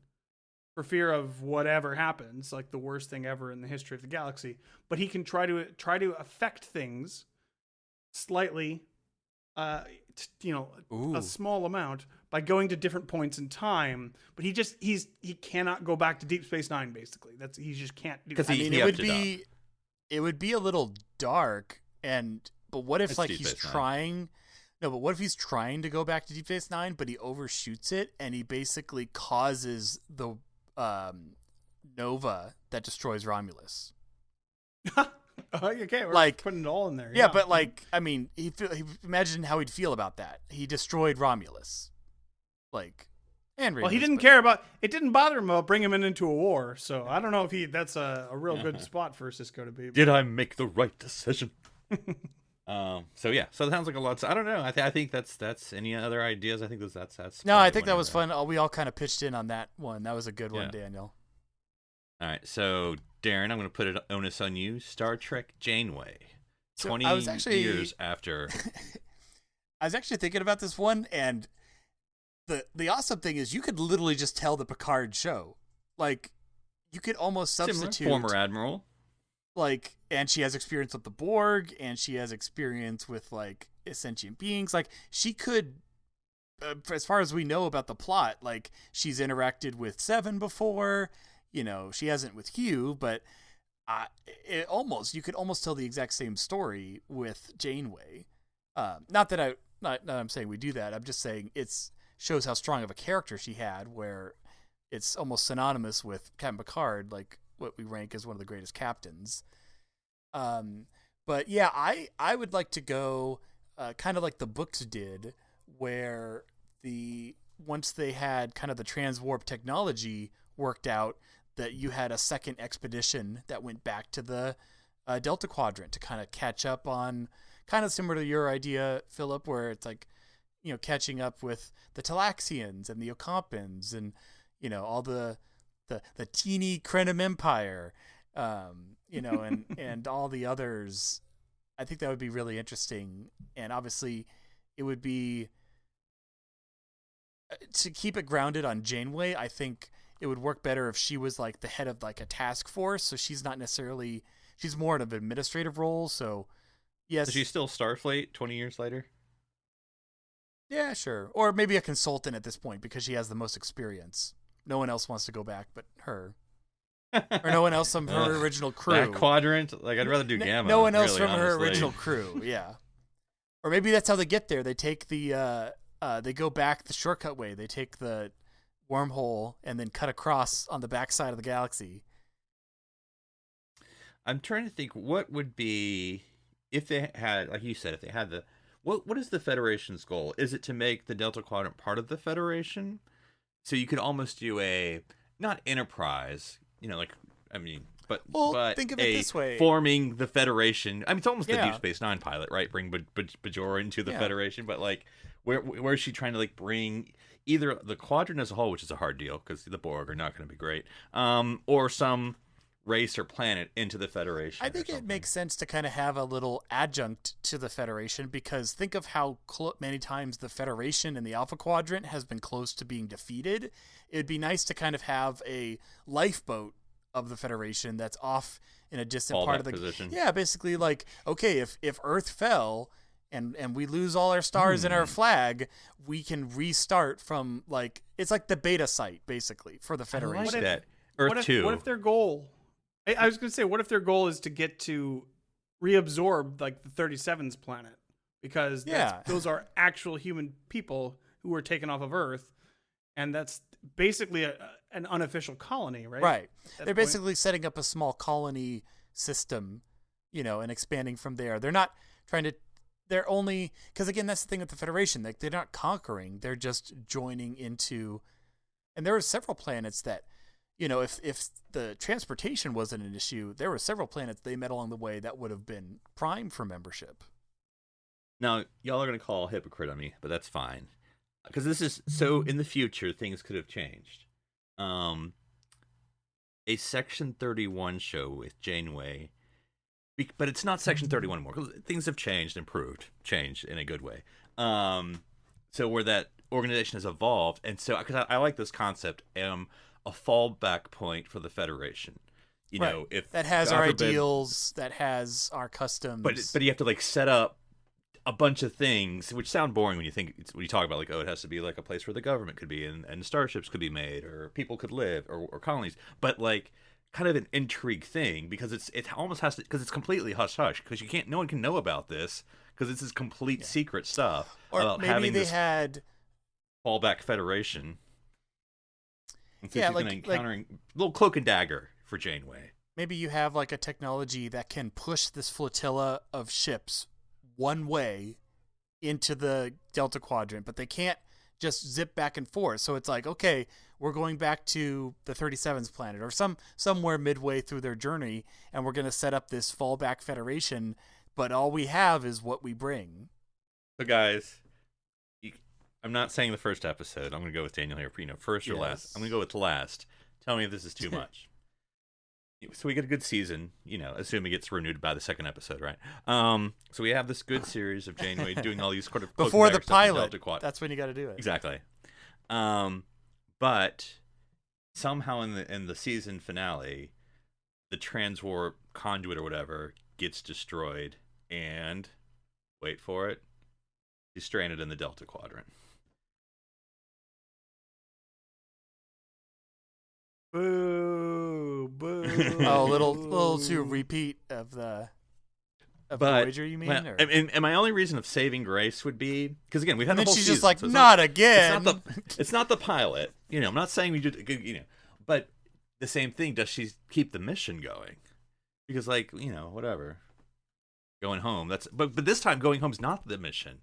for fear of whatever happens, like the worst thing ever in the history of the galaxy. But he can try to affect things slightly, a small amount by going to different points in time. But he cannot go back to Deep Space Nine. Basically, he just can't do. Because that. he- I mean, it would be a little dark, but what if It's like Deep he's Space Nine. trying? No, but what if he's trying to go back to Deep Space Nine, but he overshoots it, and he basically causes the nova that destroys Romulus? Okay, we're like- putting it all in there. Yeah, but I mean, imagine how he'd feel about that. He destroyed Romulus, and well, he Remus, didn't but- care about it. Didn't bother him about bringing him into a war. So I don't know if that's a real good spot for Sisko to be. Did I make the right decision? So it sounds like a lot. I don't know. I think that's any other ideas. I think that's. No, I probably think that one was of fun. We all kind of pitched in on that one. That was a good one, Yeah. Daniel. All right, so Darren, I'm going to put it onus on you. Star Trek Janeway, So 20 I was actually- years after. I was actually thinking about this one, and the awesome thing is you could literally just tell the Picard show. You could almost Similar, substitute former admiral. and she has experience with the Borg, and she has experience with sentient beings. She could, as far as we know about the plot, she's interacted with Seven before. She hasn't with Hugh, but you could almost tell the exact same story with Janeway. Not that I'm saying we do that. I'm just saying it shows how strong of a character she had, where it's almost synonymous with Captain Picard, what we rank as one of the greatest captains. But yeah, I would like to go kind of like the books did, where once they had kind of the transwarp technology worked out, that you had a second expedition that went back to the Delta Quadrant to kind of catch up on, kind of similar to your idea, Philip, where it's like, catching up with the Talaxians and the Ocampans and, all the teeny Krenim Empire, and all the others. I think that would be really interesting. And obviously it would be, to keep it grounded on Janeway, I think it would work better if she was like the head of like a task force. So she's not necessarily, she's more in an administrative role. So yes. So she's still Starfleet 20 years later? Yeah, sure. Or maybe a consultant at this point because she has the most experience. No one else wants to go back but her. Or no one else from her original crew. That quadrant? Like, I'd rather do Gamma. No one else really, from her honestly. original crew, yeah. Or maybe that's how they get there. They take the, they go back the shortcut way. They take the wormhole and then cut across on the backside of the galaxy. I'm trying to think what would be, if they had, like you said, if they had the, what is the Federation's goal? Is it to make the Delta Quadrant part of the Federation? So you could almost do a, not Enterprise, but think of it this way. Forming the Federation. I mean, it's almost the Deep Space Nine pilot, right? Bring Bajor into the Federation, but like, where is she trying to like bring either the Quadrant as a whole, which is a hard deal because the Borg are not going to be great, or some race or planet into the Federation? I think it makes sense to kind of have a little adjunct to the Federation, because think of how many times the Federation in the Alpha Quadrant has been close to being defeated. It'd be nice to kind of have a lifeboat of the Federation that's off in a distant part of the position. Yeah, basically like, okay, if Earth fell and we lose all our stars in our flag, we can restart from, like, it's like the beta site basically for the Federation. I like that. Earth 2. What if their goal, I was going to say, what if their goal is to get to reabsorb like the 37's planet? Because those are actual human people who were taken off of Earth, and that's basically an unofficial colony, right? Right. They're basically setting up a small colony system, and expanding from there. They're not trying to, they're only, because again, that's the thing with the Federation. Like, they're not conquering, they're just joining into, and there are several planets that, if the transportation wasn't an issue, there were several planets they met along the way that would have been prime for membership. Now, y'all are going to call a hypocrite on me, but that's fine. Because this is, so in the future, things could have changed. A Section 31 show with Janeway, but it's not Section 31 anymore, because things have changed in a good way. So where that organization has evolved, and so, because I like this concept, a fallback point for the Federation. If that has our ideals, that has our customs, but you have to like set up a bunch of things, which sound boring when you talk about like, oh, it has to be like a place where the government could be and starships could be made or people could live or colonies, but like kind of an intrigue thing, because it almost has to, because it's completely hush hush, because no one can know about this because this is complete secret stuff. Or about maybe having they this had fallback Federation. And so yeah, she's like encountering little cloak and dagger for Janeway. Maybe you have like a technology that can push this flotilla of ships one way into the Delta Quadrant, but they can't just zip back and forth. So it's like, okay, we're going back to the 37's planet or somewhere midway through their journey, and we're going to set up this fallback Federation, but all we have is what we bring. So guys, I'm not saying the first episode. I'm going to go with Daniel here for, first or last. I'm going to go with the last. Tell me if this is too much. So we get a good season, assuming it's renewed by the second episode, right? So we have this good series of Janeway doing all these before the pilot. That's when you got to do it. Exactly. But somehow in the season finale, the transwarp conduit or whatever gets destroyed, and wait for it, she's stranded in the Delta Quadrant. Boo, boo. Oh, a little too repeat of the Voyager, you mean? Well, and my only reason of saving grace would be, because again, we've had and the then whole she's season, just like, so not again. It's not the pilot. I'm not saying we do, but the same thing, does she keep the mission going? Because like, whatever. Going home, but this time going home's not the mission.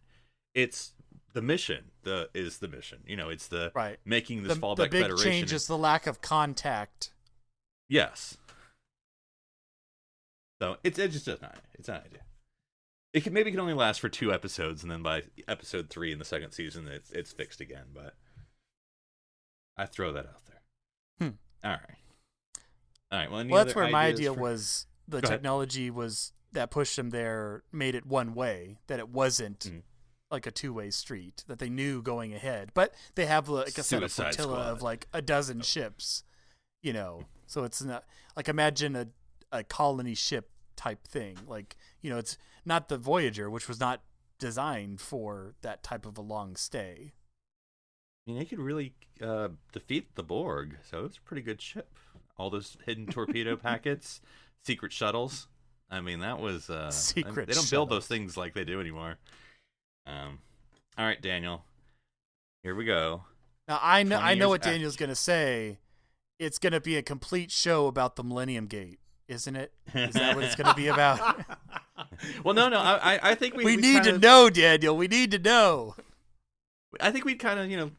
It's the mission is the mission. It's the right. making this fallback the big Federation. change is the lack of contact. Yes. So it's just not. It's not an idea. It can only last for 2 episodes, and then by episode 3 in the second season, it's fixed again. But I throw that out there. All right. Well, that's where my idea for... was. The technology was that pushed them there, made it one way. That it wasn't like a 2-way street. That they knew going ahead, but they have like a set of flotilla of like a dozen ships. So it's not like imagine a colony ship type thing. Like it's not the Voyager, which was not designed for that type of a long stay. I mean, they could really defeat the Borg, so it's a pretty good ship. All those hidden torpedo packets, secret shuttles. I mean, that was secret. They don't build those things like they do anymore. All right, Daniel. Here we go. Now I know what Daniel's gonna say. It's gonna be a complete show about the Millennium Gate, isn't it? Is that what it's gonna be about? Well, no. I think we need to know, Daniel. We need to know. I think we kind of,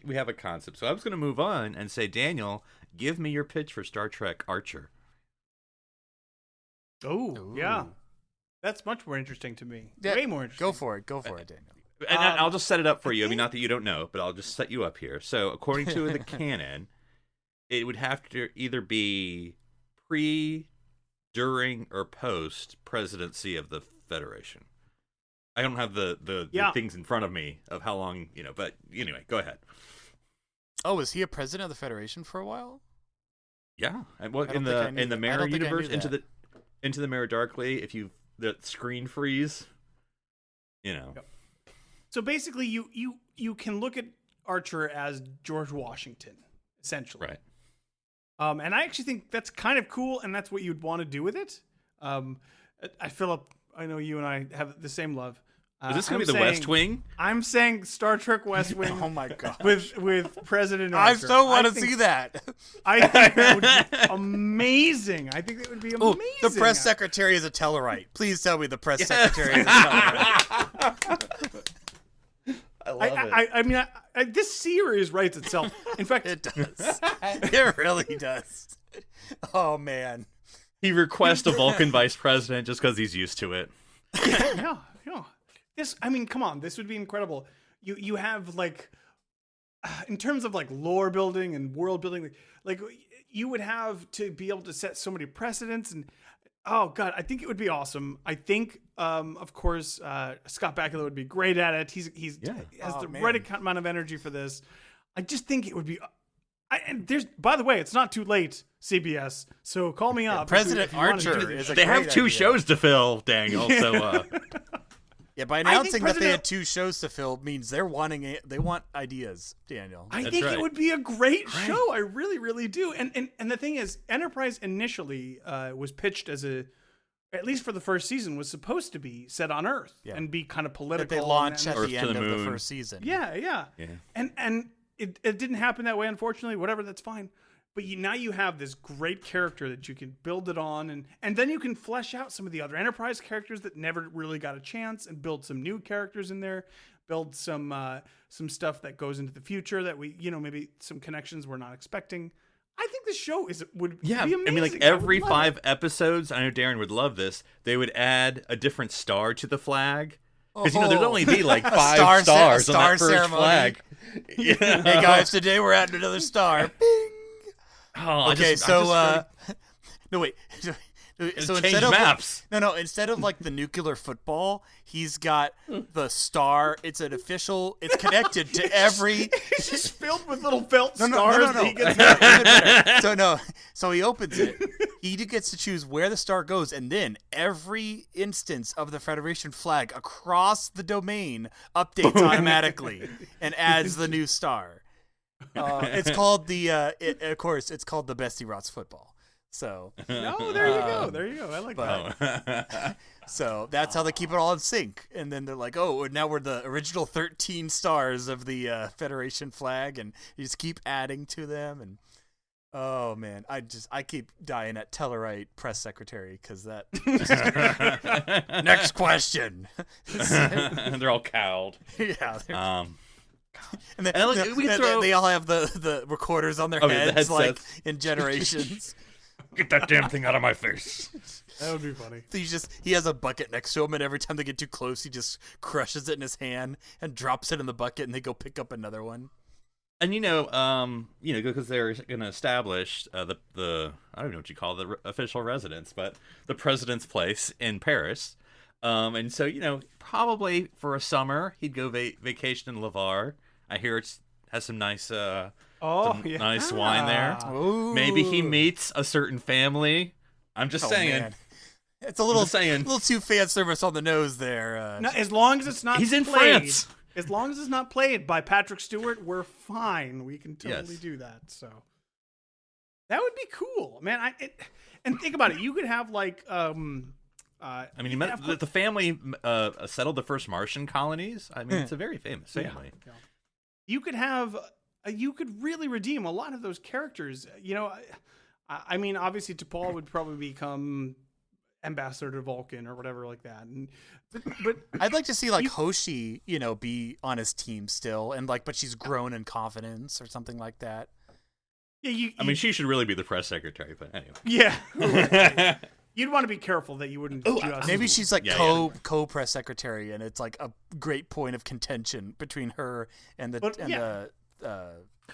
we have a concept. So I was going to move on and say, Daniel, give me your pitch for Star Trek Archer. Oh, yeah. That's much more interesting to me. Way more interesting. Go for it, Daniel. And I'll just set it up for you. I mean, not that you don't know, but I'll just set you up here. So according to the canon, it would have to either be pre, during, or post presidency of the Federation. I don't have the things in front of me of how long, but anyway, go ahead. Oh, was he a president of the Federation for a while? Yeah. Well, in the Mirror universe, into the Mirror Darkly, if the screen freeze, Yep. So basically you can look at Archer as George Washington, essentially. Right. And I actually think that's kind of cool, and that's what you'd want to do with it. Philip, I know you and I have the same love. Is this going to be the West Wing? I'm saying Star Trek West Wing. Oh my god! With President Archer. I so want to see that. I think that would be amazing. I think that would be amazing. The press secretary is a Tellarite. Please tell me the press secretary is a Tellarite. I love it. I mean, this series writes itself. In fact, it does. It really does. Oh man. He requests a Vulcan vice president just because he's used to it. Yeah. Come on. This would be incredible. You have like, in terms of like lore building and world building, like you would have to be able to set so many precedents and, oh god, I think it would be awesome. I think, of course, Scott Bakula would be great at it. He has the right amount of energy for this. I just think it would be. By the way, it's not too late, CBS. So call me up. President Archer is a They have great 2 idea. shows to fill, Daniel. So. Yeah, by announcing that they had 2 shows to fill means they're wanting it. They want ideas, Daniel. I think it would be a great show. I really, really do. And the thing is, Enterprise initially was pitched as at least for the first season, was supposed to be set on Earth and be kind of political. That they launch at Earth the end of the first season. Yeah. And it didn't happen that way, unfortunately. Whatever, that's fine. But now you have this great character that you can build it on, and then you can flesh out some of the other Enterprise characters that never really got a chance, and build some new characters in there, build some stuff that goes into the future that we, maybe some connections we're not expecting. I think this show would be amazing. I mean, like every 5 episodes, I know Darren would love this, they would add a different star to the flag. Because, there'd only be like 5 stars on that first flag. Yeah. Hey guys, today we're adding another star. Bing! Oh, okay, no wait. So instead of maps. Instead of like the nuclear football, he's got the star. It's an official. It's connected to every. It's just filled with little felt stars. No. So he opens it. He gets to choose where the star goes, and then every instance of the Federation flag across the domain updates automatically and adds the new star. It's called of course, it's called the Bestie Rots football. So there you go. I like that. So that's how they keep it all in sync. And then they're like, oh, now we're the original 13 stars of the Federation flag, and you just keep adding to them. And oh man, I keep dying at Tellarite press secretary because that. Next question. They're all cowed. Yeah. And we can throw... they all have the recorders on their heads, like in generations. Get that damn thing out of my face. That would be funny. He has a bucket next to him, and every time they get too close, he just crushes it in his hand and drops it in the bucket, and they go pick up another one. And because they're going to establish the I don't know what you call the official residence, but the president's place in Paris. And so probably for a summer he'd go vacation in Lavar. I hear it has some nice nice wine there. Ooh. Maybe he meets a certain family. I'm just saying. Man. It's a little too fan service on the nose there. No, as long as it's not He's in played, France. As long as it's not played by Patrick Stewart, we're fine. We can totally do that. So that would be cool, man. And think about it. You could have like he met the family settled the first Martian colonies. I mean, it's a very famous family. Yeah. You could really redeem a lot of those characters. I mean, obviously, T'Pol would probably become ambassador to Vulcan or whatever like that. But I'd like to see like Hoshi, be on his team still, and but she's grown in confidence or something like that. Yeah, I mean, she should really be the press secretary, but anyway. Yeah. You'd want to be careful that you wouldn't. Maybe she's like co press secretary, and it's like a great point of contention between her and the.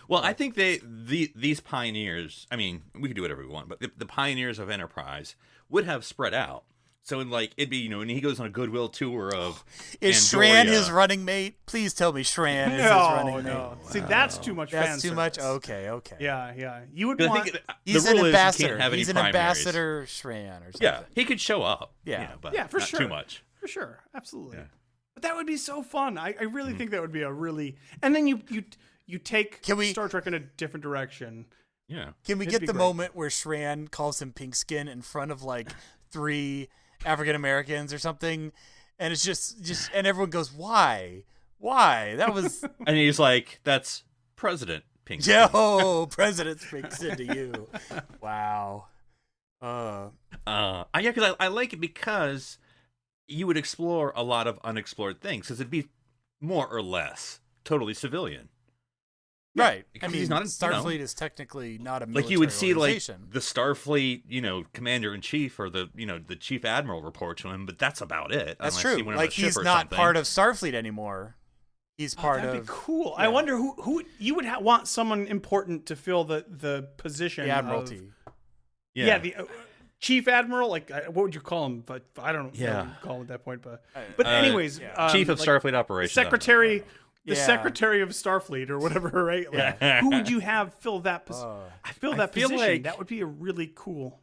Well, I think these pioneers. I mean, we could do whatever we want, but the pioneers of Enterprise would have spread out. So it'd be and he goes on a goodwill tour of. Is Shran his running mate? Please tell me Shran is his running mate. See, that's too much. That's fan too service. much. Okay. Yeah. You would want. He's an ambassador. He's an ambassador, Shran, or something. Yeah, he could show up. Yeah, but for not sure. too much. For sure, absolutely. Yeah. But that would be so fun. I really think that would be a really. And then you take Star Trek in a different direction. Yeah. Can we get the moment where Shran calls him pink skin in front of like 3 African Americans or something, and it's just and everyone goes, why that was and he's like, that's President Pink Skin. President's pink skin to you. Wow. Because I like it because you would explore a lot of unexplored things, because it'd be more or less totally civilian. Right. Because I mean, he's not Starfleet is technically not a military you would see organization. the Starfleet, commander in chief or the chief admiral report to him, but that's about it. That's true. Like he's not part of Starfleet anymore. He's part of. That'd be cool. Yeah. I wonder who you would want someone important to fill the position. The Admiralty. The chief admiral. Like what would you call him? But I don't know what you call him at that point. But anyways, chief of Starfleet operations, secretary. The Secretary of Starfleet or whatever, right? Like, who would you have fill that position? Position. Like that would be a really cool.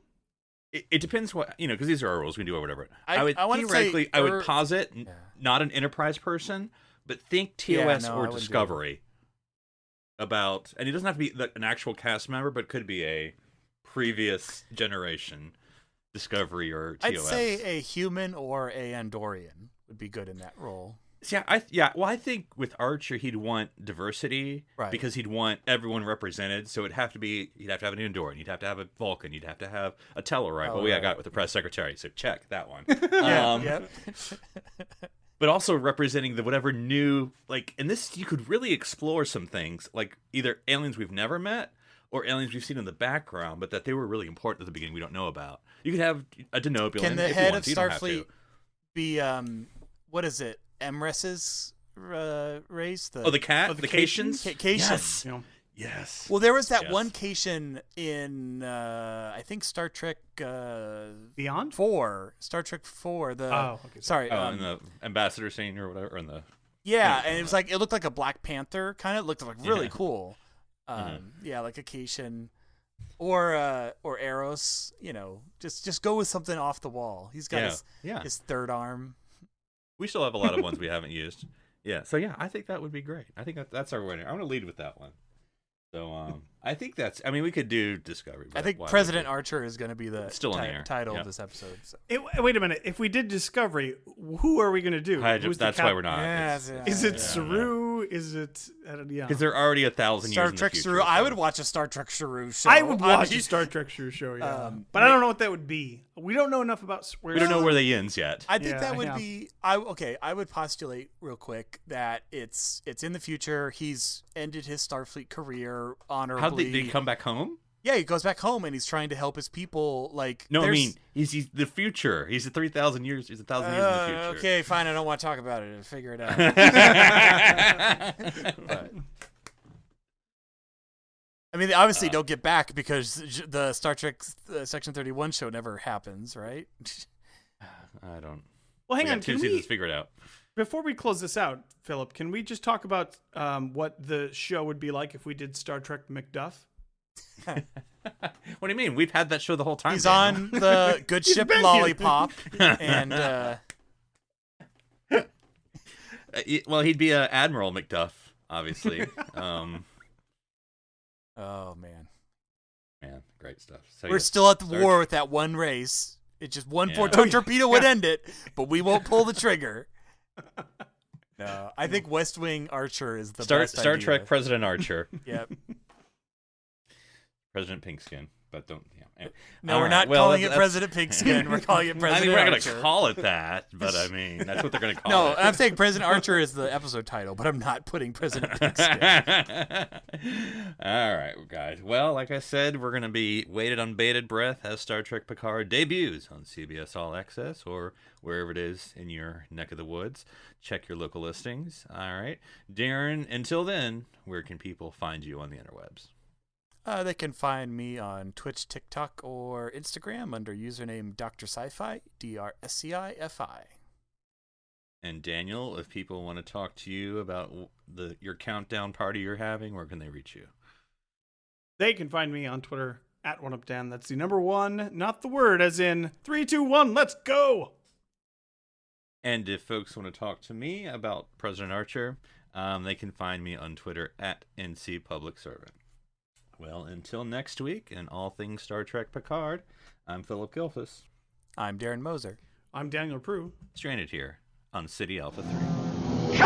It depends what because these are our rules. We can do whatever. I would theoretically, I would posit not an Enterprise person, but think TOS or Discovery. About, and it doesn't have to be an actual cast member, but it could be a previous generation Discovery or TOS. I'd say a human or a Andorian would be good in that role. Well, I think with Archer he'd want diversity, right? Because he'd want everyone represented. So you'd have to have an Andorian, you'd have to have a Vulcan, you'd have to have a Tellarite. I got it with the press secretary, so check that one. But also representing the whatever new and this you could really explore some things like either aliens we've never met or aliens we've seen in the background, but that they were really important at the beginning we don't know about. You could have a Denobulan. Can the head of Starfleet be what is it? Emrys's race? The cat? The Caitians? Yes. Yes. Well, there was that one Caitian in, I think, Star Trek... Beyond? 4. Star Trek 4. Sorry. In the ambassador scene or whatever. And it was it looked like a Black Panther, kind of. It looked really cool. Yeah, like a Caitian. Or Eros, just go with something off the wall. He's got his third arm. We still have a lot of ones we haven't used. Yeah, so I think that would be great. I think that's our winner. I want to lead with that one. So I think we could do Discovery. I think President Archer is going to be the title of this episode. So. Wait a minute. If we did Discovery, who are we going to do? That's why we're not. Is it Saru? Is it? Because they're already 1,000 years in the future. Star Trek Saru. I would watch a Star Trek Saru show. I would watch a Star Trek Saru show, but I don't know what that would be. We don't know enough about where. We don't know where they ends yet. I think that would be. I would postulate real quick that it's in the future. He's ended his Starfleet career honorably. Did he come back home? Yeah, he goes back home and he's trying to help his people. Like, no, I mean he's the future. He's 3,000 years. He's 1,000 years in the future. Okay, fine. I don't want to talk about it. Figure it out. But, I mean, they obviously don't get back because the Star Trek Section 31 show never happens, right? I don't. Well, hang on. Can we figure it out? Before we close this out, Philip, can we just talk about what the show would be like if we did Star Trek McDuff? What do you mean? We've had that show the whole time. He's Daniel. on the good ship Lollipop, and well, he'd be Admiral McDuff, obviously. Oh man, great stuff. So, we're still at the war with that one race. It's just one photon torpedo would end it, but we won't pull the trigger. No, I think West Wing Archer is the best Star idea. Trek President Archer. Yep. President Pinkskin, but don't. Yeah. Anyway. No, we're not calling it President Pigskin. We're calling it President I mean, we're not Archer. going to call it that, but I mean, that's what they're going to call No, it. I'm saying President Archer is the episode title, but I'm not putting President Pigskin. All right, guys. Well, like I said, we're going to be waited on bated breath as Star Trek Picard debuts on CBS All Access or wherever it is in your neck of the woods. Check your local listings. All right. Darren, until then, where can people find you on the interwebs? They can find me on Twitch, TikTok, or Instagram under username Dr. Sci-Fi, DRSCIFI. And Daniel, if people want to talk to you about your countdown party you're having, where can they reach you? They can find me on Twitter at OneUpDan. That's the number one, not the word, as in 3, 2, 1, let's go. And if folks want to talk to me about President Archer, they can find me on Twitter at NCPublicServant. Well, until next week, and all things Star Trek Picard, I'm Philip Gilfus. I'm Darren Moser. I'm Daniel Prue. Stranded here on City Alpha 3.